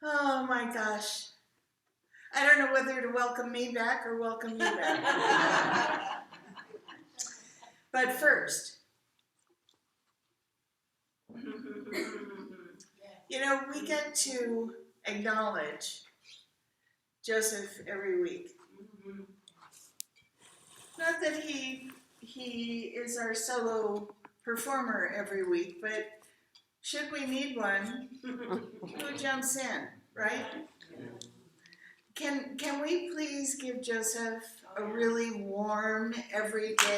Oh my gosh. I don't know whether to welcome me back or welcome you back. But first, we get to acknowledge Joseph every week. Not that he is our solo performer every week, but should we need one, who jumps in, right? Can we please give Joseph a really warm, everyday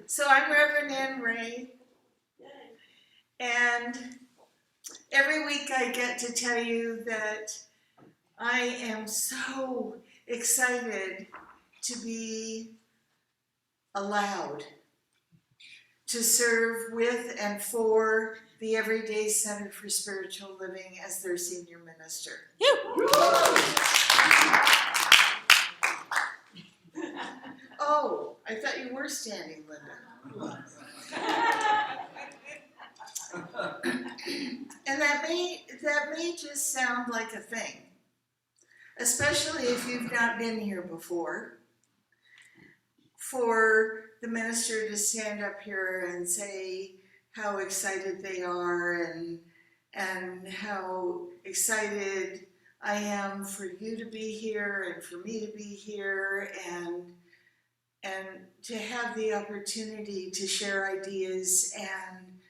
So I'm Reverend Ann Ray, and every week I get to tell you that I am so excited to be allowed to serve with and for the Everyday Center for Spiritual Living as their senior minister. Oh, I thought you were standing, Linda. And that may just sound like a thing, especially if you've not been here before, for the minister to stand up here and say how excited they are and how excited I am for you to be here and for me to be here and to have the opportunity to share ideas and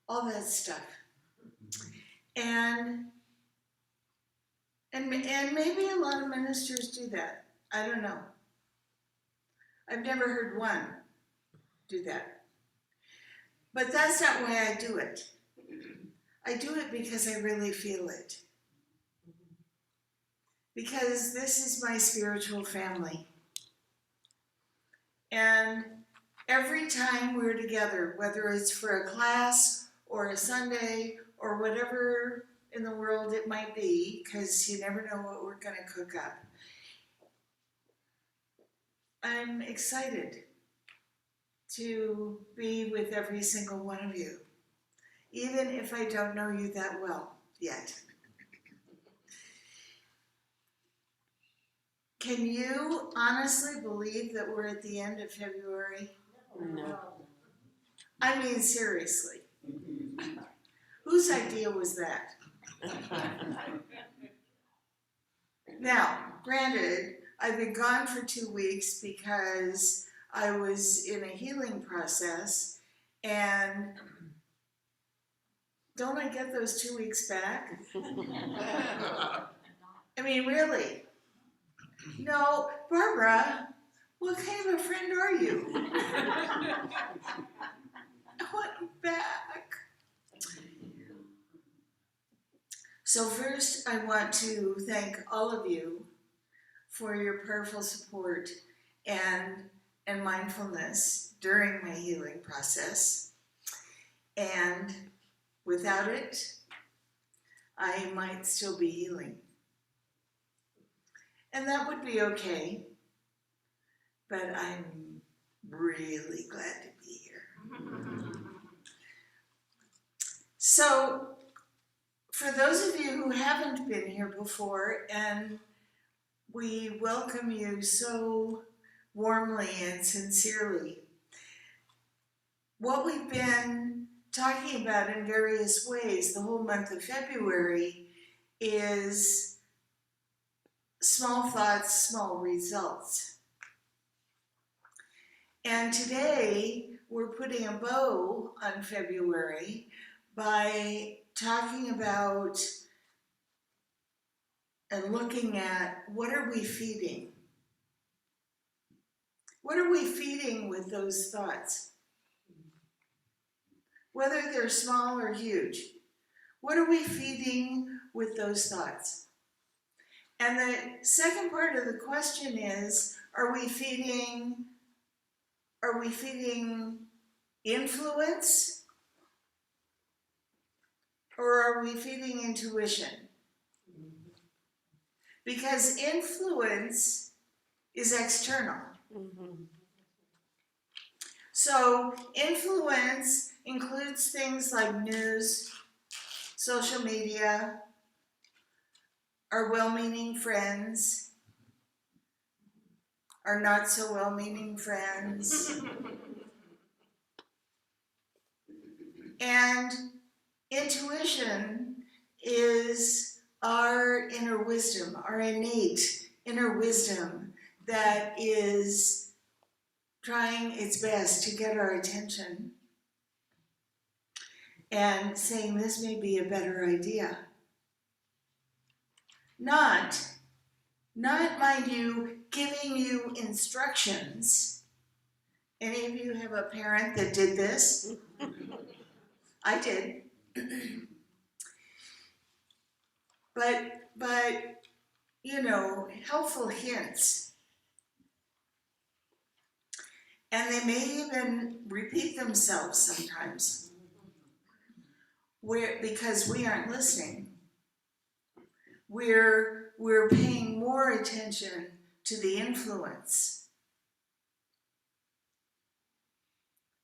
all that stuff. And maybe a lot of ministers do that. I don't know. I've never heard one do that. But that's not why I do it. I do it because I really feel it. Because this is my spiritual family. And every time we're together, whether it's for a class or a Sunday or whatever in the world it might be, because you never know what we're going to cook up, I'm excited to be with every single one of you, even if I don't know you that well yet. Can you honestly believe that we're at the end of February? No. I mean, seriously. Whose idea was that? Now, granted, I've been gone for 2 weeks because I was in a healing process, and don't I get those 2 weeks back? I mean, really? No, Barbara, what kind of a friend are you? I want you back. So first, I want to thank all of you for your prayerful support and mindfulness during my healing process. And without it, I might still be healing. And that would be okay, but I'm really glad to be here. So, for those of you who haven't been here before, and we welcome you so warmly and sincerely, what we've been talking about in various ways the whole month of February is small thoughts, small results. And today, we're putting a bow on February by talking about and looking at what are we feeding? What are we feeding with those thoughts? Whether they're small or huge, what are we feeding with those thoughts? And the second part of the question is, are we feeding influence, or are we feeding intuition? because influence is external. So influence includes things like news, social media, our well-meaning friends, our not so well-meaning friends, and intuition is our inner wisdom, our innate inner wisdom that is trying its best to get our attention and saying this may be a better idea. Not, mind you, giving you instructions. Any of you have a parent that did this? I did. But you know, helpful hints. And they may even repeat themselves sometimes, because we aren't listening. We're paying more attention to the influence.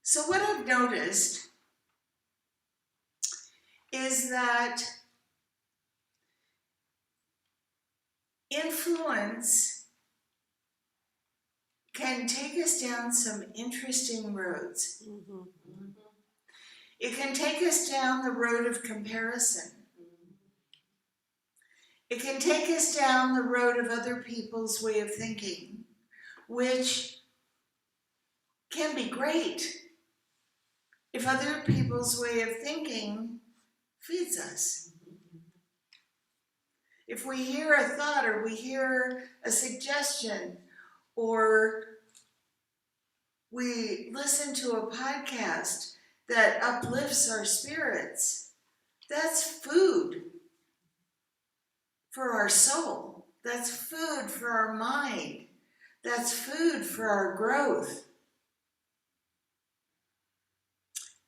So what I've noticed is that influence can take us down some interesting roads. It can take us down the road of comparison. It can take us down the road of other people's way of thinking, which can be great if other people's way of thinking feeds us. If we hear a thought or we hear a suggestion or we listen to a podcast that uplifts our spirits, that's food for our soul. That's food for our mind. That's food for our growth.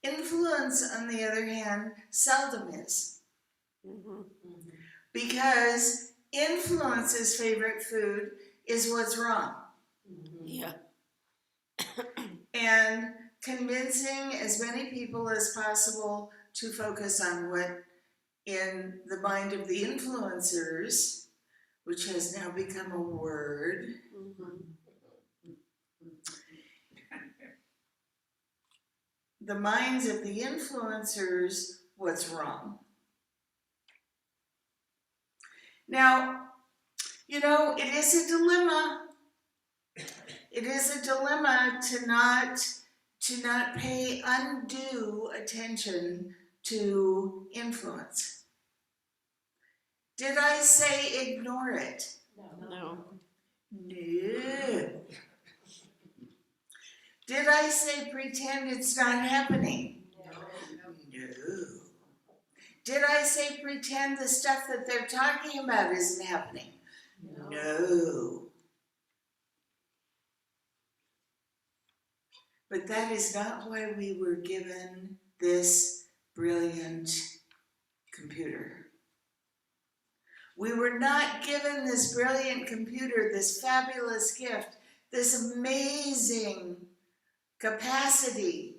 Influence, on the other hand, seldom is. Because influence's favorite food is what's wrong. Yeah. And convincing as many people as possible to focus on what, in the mind of the influencers, which has now become a word, the minds of the influencers, what's wrong. Now, you know, it is a dilemma. It is a dilemma to not pay undue attention to influence. Did I say ignore it? No. No. Did I say pretend it's not happening? No. Did I say pretend the stuff that they're talking about isn't happening? No. But that is not why we were given this brilliant computer. We were not given this brilliant computer, this fabulous gift, this amazing capacity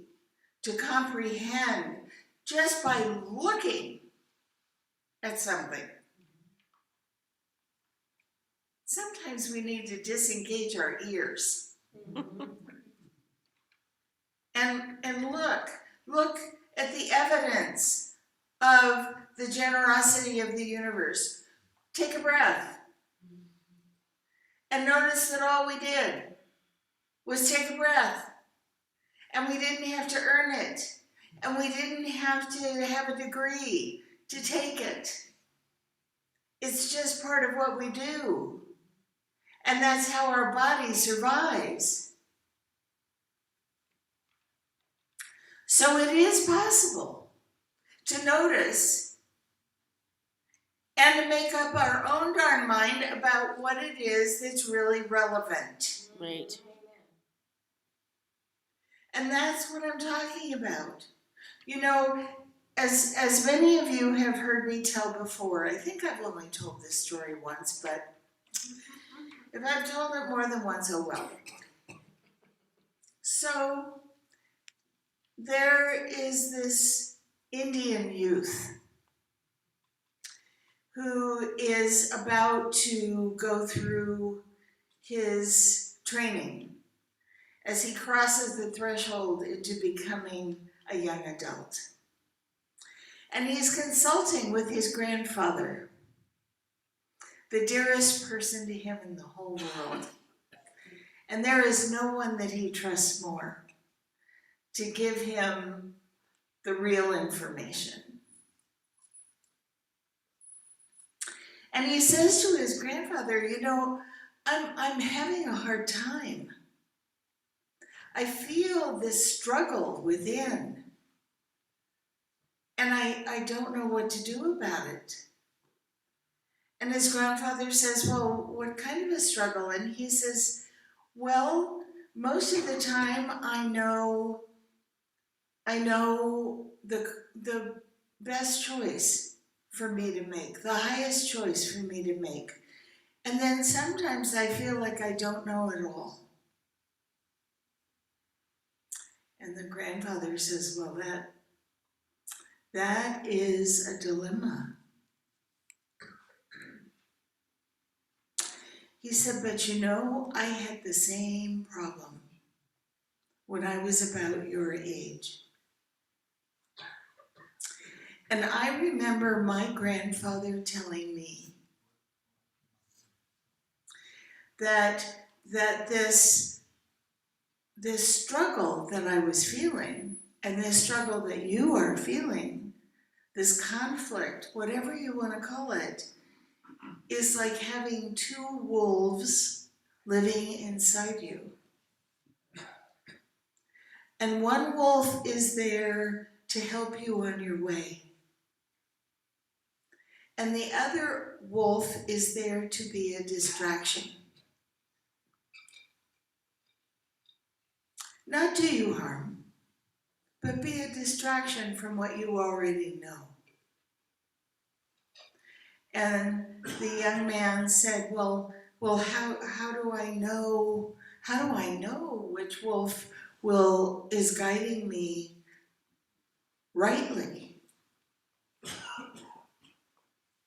to comprehend just by looking at something. Sometimes we need to disengage our ears and look at the evidence of the generosity of the universe. Take a breath and notice that all we did was take a breath, and we didn't have to earn it, and we didn't have to have a degree to take it. It's just part of what we do, and that's how our body survives. So it is possible to notice and to make up our own darn mind about what it is that's really relevant. Right. And that's what I'm talking about. You know, as many of you have heard me tell before, I think I've only told this story once, but If I've told it more than once, oh well. So there is this Indian youth who is about to go through his training as he crosses the threshold into becoming a young adult. And he's consulting with his grandfather, the dearest person to him in the whole world. And there is no one that he trusts more to give him the real information. And he says to his grandfather, you know, I'm having a hard time. I feel this struggle within, and I don't know what to do about it. And his grandfather says, well, what kind of a struggle? And he says, well, most of the time I know the best choice for me to make, the highest choice for me to make. And then sometimes I feel like I don't know it all. And the grandfather says, well, that is a dilemma. He said, but you know, I had the same problem when I was about your age. And I remember my grandfather telling me that this struggle that I was feeling, and this struggle that you are feeling, this conflict, whatever you want to call it, is like having two wolves living inside you. And one wolf is there to help you on your way. And the other wolf is there to be a distraction. Not do you harm, but be a distraction from what you already know. And the young man said, well, how do I know which wolf is guiding me rightly?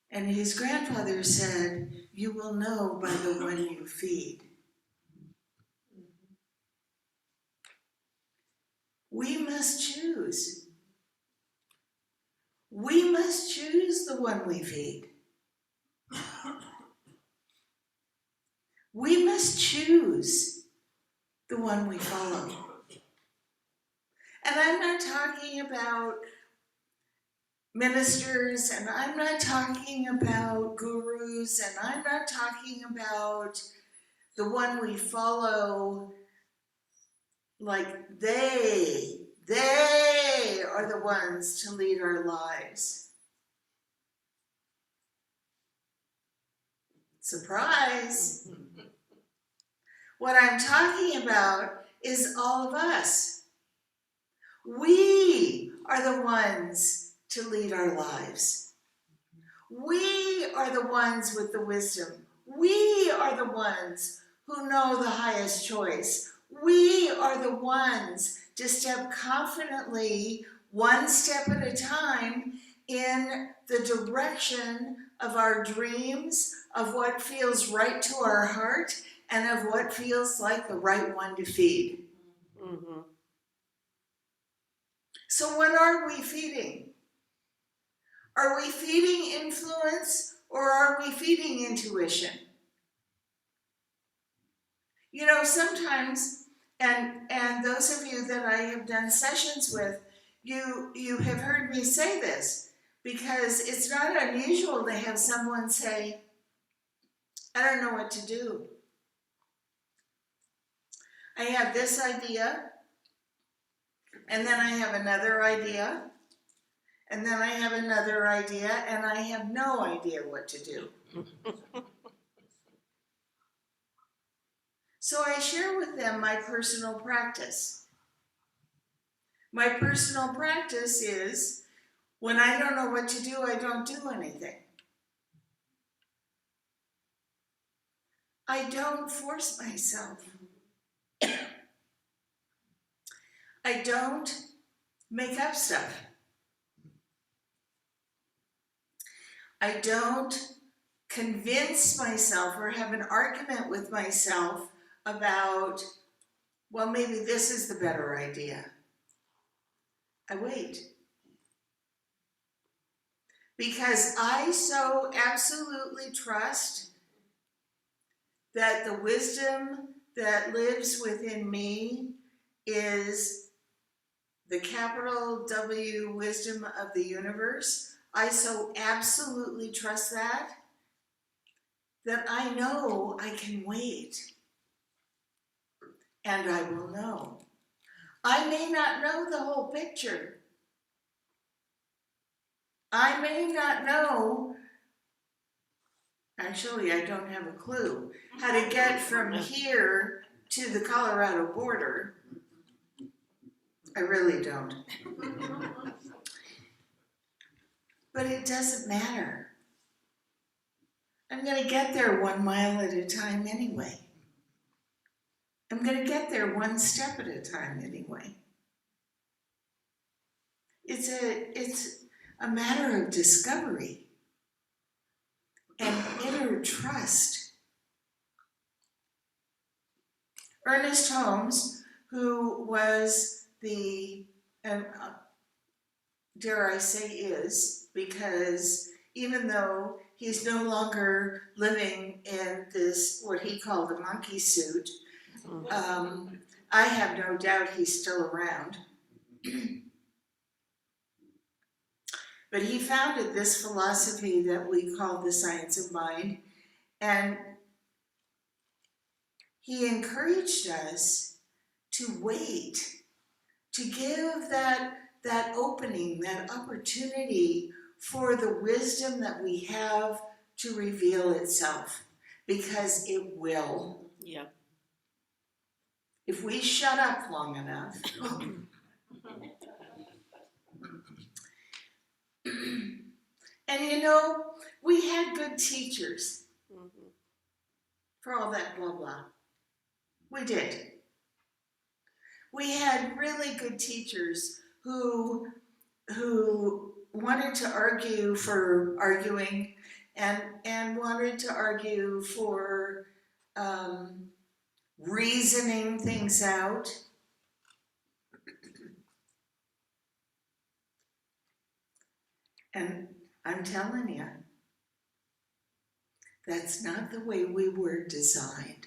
And his grandfather said, you will know by the one you feed. We must choose. We must choose the one we feed. We must choose the one we follow. And I'm not talking about ministers, and I'm not talking about gurus, and I'm not talking about the one we follow like they are the ones to lead our lives. Surprise! What I'm talking about is all of us. We are the ones to lead our lives. We are the ones with the wisdom. We are the ones who know the highest choice. We are the ones to step confidently, one step at a time, in the direction of our dreams, of what feels right to our heart, and of what feels like the right one to feed. Mm-hmm. So what are we feeding? Are we feeding influence, or are we feeding intuition? You know, sometimes, and those of you that I have done sessions with, you have heard me say this, because it's not unusual to have someone say, I don't know what to do. I have this idea, and then I have another idea, and then I have another idea, and I have no idea what to do. So I share with them my personal practice. My personal practice is, when I don't know what to do, I don't do anything. I don't force myself. I don't make up stuff. I don't convince myself or have an argument with myself about, well, maybe this is the better idea. I wait. Because I so absolutely trust that the wisdom that lives within me is the capital W wisdom of the universe. I so absolutely trust that I know I can wait, and I will know. I may not know the whole picture. I may not know, actually I don't have a clue, how to get from here to the Colorado border. I really don't. But it doesn't matter. I'm going to get there 1 mile at a time anyway. I'm going to get there 1 step at a time anyway. It's a matter of discovery and inner trust. Ernest Holmes, who was the, dare I say is, because even though he's no longer living in this, what he called a monkey suit, I have no doubt he's still around. But he founded this philosophy that we call the science of mind, and he encouraged us to wait, to give that opening, that opportunity for the wisdom that we have to reveal itself, because it will. Yeah. If we shut up long enough. And you know, we had good teachers for all that blah blah. We did. We had really good teachers who wanted to argue for arguing and wanted to argue for reasoning things out. And I'm telling you, that's not the way we were designed.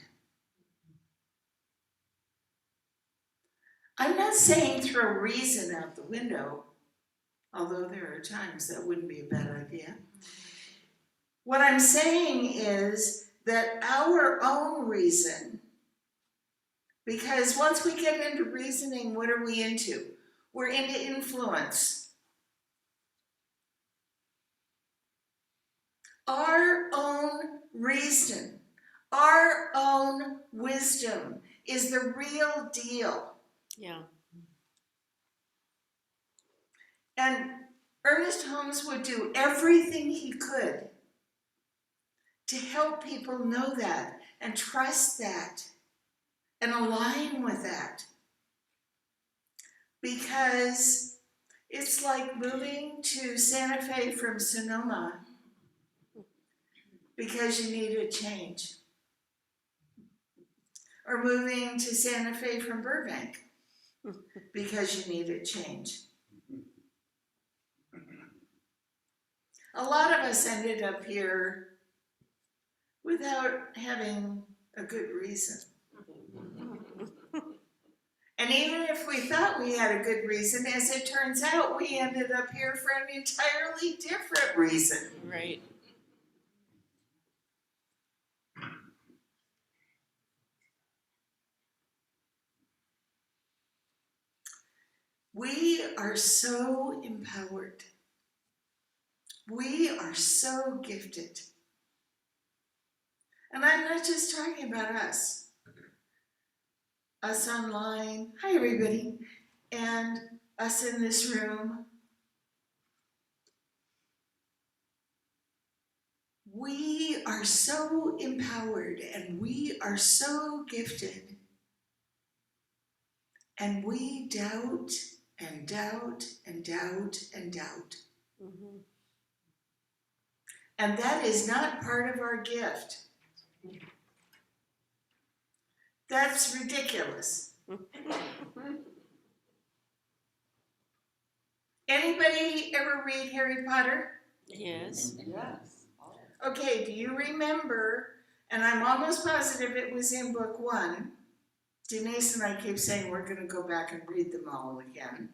I'm not saying throw reason out the window, although there are times that wouldn't be a bad idea. What I'm saying is that our own reason, because once we get into reasoning, what are we into? We're into influence. Our own reason, our own wisdom is the real deal. Yeah. And Ernest Holmes would do everything he could to help people know that and trust that and align with that. Because it's like moving to Santa Fe from Sonoma because you need a change. Or moving to Santa Fe from Burbank because you need a change. A lot of us ended up here without having a good reason. And even if we thought we had a good reason, as it turns out, we ended up here for an entirely different reason. Right. We are so empowered. We are so gifted. And I'm not just talking about us. Us online, hi everybody, and us in this room. we are so empowered and we are so gifted, and we doubt and doubt and doubt and doubt. Mm-hmm. And that is not part of our gift. That's ridiculous. Anybody ever read Harry Potter? Yes. Yes. Okay, do you remember, and I'm almost positive it was in book 1. Denise and I keep saying we're going to go back and read them all again.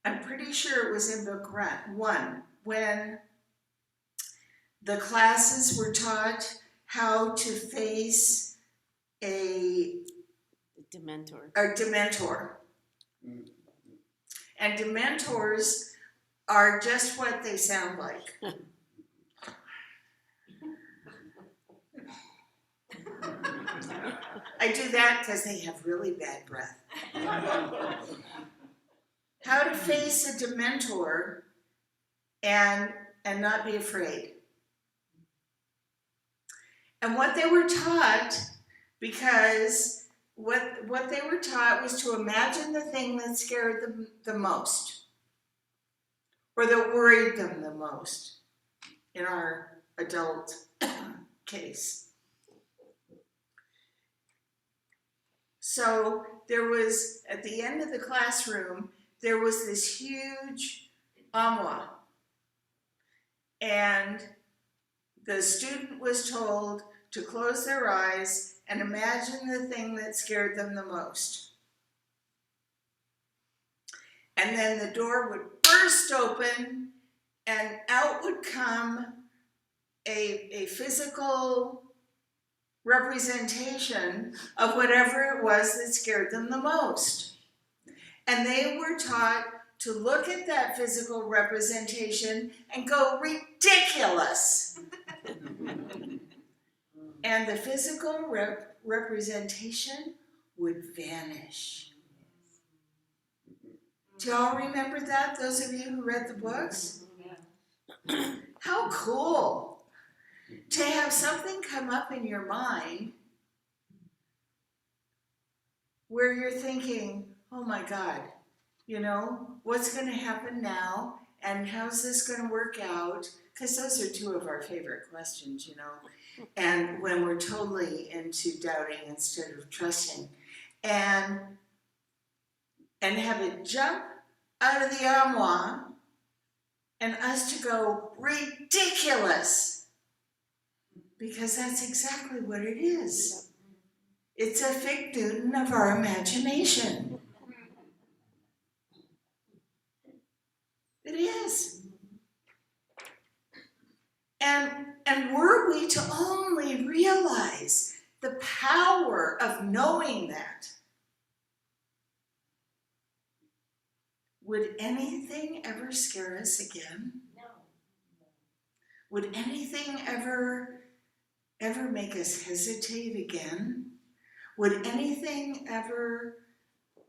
I'm pretty sure it was in book 1 when the classes were taught how to face a Dementor. Dementor. And Dementors are just what they sound like. I do that because they have really bad breath. How to face a Dementor and not be afraid. And what they were taught, because what they were taught was to imagine the thing that scared them the most, or that worried them the most in our adult case. So there was, at the end of the classroom, there was this huge armoire, and the student was told to close their eyes and imagine the thing that scared them the most. And then the door would burst open and out would come a physical representation of whatever it was that scared them the most. And they were taught to look at that physical representation and go, ridiculous. And the physical representation would vanish. Do y'all remember that, those of you who read the books? How cool to have something come up in your mind where you're thinking, oh my God, you know, what's going to happen now? And how's this going to work out? Because those are 2 of our favorite questions, you know. And when we're totally into doubting instead of trusting. And have it jump out of the armoire and us to go, ridiculous. Because that's exactly what it is. It's a fig Newton of our imagination. It is. And were we to only realize the power of knowing that, would anything ever scare us again? No. Would anything ever make us hesitate again? Would anything ever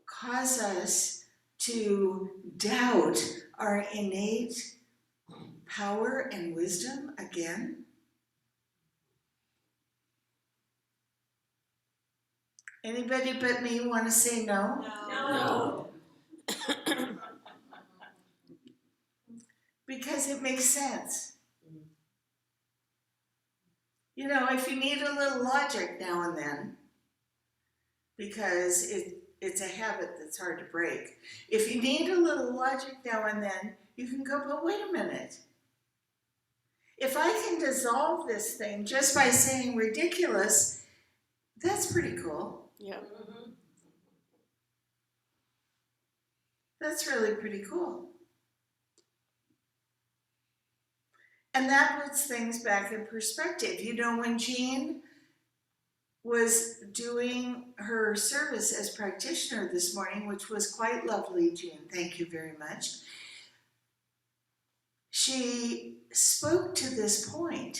cause us to doubt our innate power and wisdom again? Anybody but me want to say no? No. Because it makes sense. You know, if you need a little logic now and then, because it's a habit that's hard to break. If you need a little logic now and then, you can go, but wait a minute. If I can dissolve this thing just by saying ridiculous, that's pretty cool. Yeah. That's really pretty cool. And that puts things back in perspective. You know, when Jean was doing her service as practitioner this morning, which was quite lovely, Jean, thank you very much. She spoke to this point.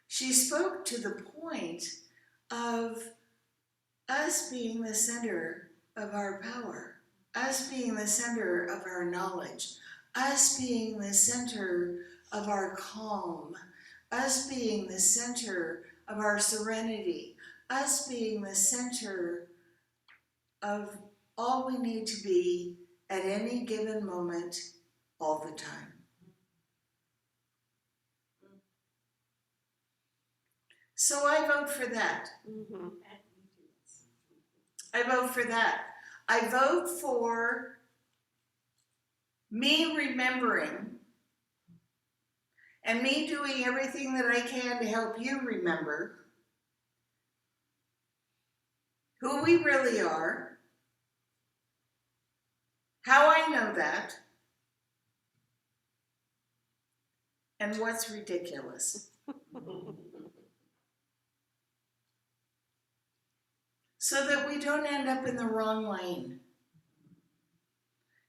She spoke to the point of us being the center of our power, us being the center of our knowledge, us being the center of our calm, us being the center of our serenity, us being the center of all we need to be at any given moment, all the time. So I vote for that. Mm-hmm. I vote for that. I vote for me remembering and me doing everything that I can to help you remember who we really are, how I know that, and what's ridiculous. So that we don't end up in the wrong lane.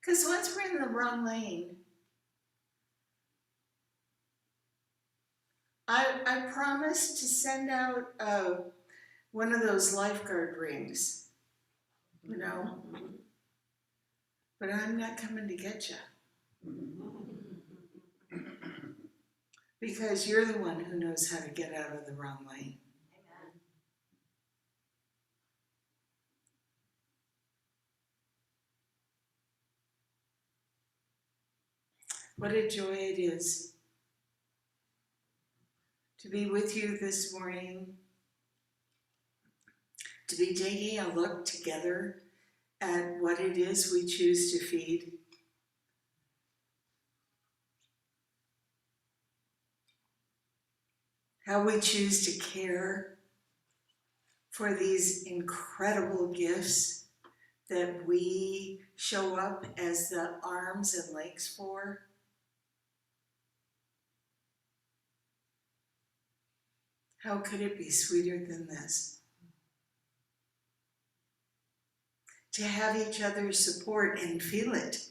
Because once we're in the wrong lane, I promised to send out one of those lifeguard rings, you know, but I'm not coming to get you. Because you're the one who knows how to get out of the wrong lane. What a joy it is to be with you this morning, to be taking a look together at what it is we choose to feed. How we choose to care for these incredible gifts that we show up as the arms and legs for. How could it be sweeter than this? To have each other's support and feel it.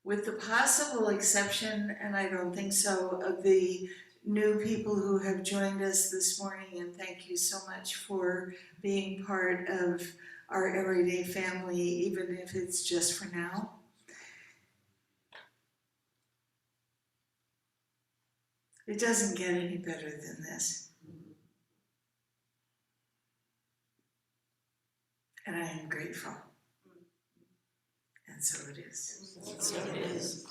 With the possible exception, and I don't think so, of the new people who have joined us this morning, and thank you so much for being part of our everyday family, even if it's just for now. It doesn't get any better than this. And I am grateful. And so it is. So it is.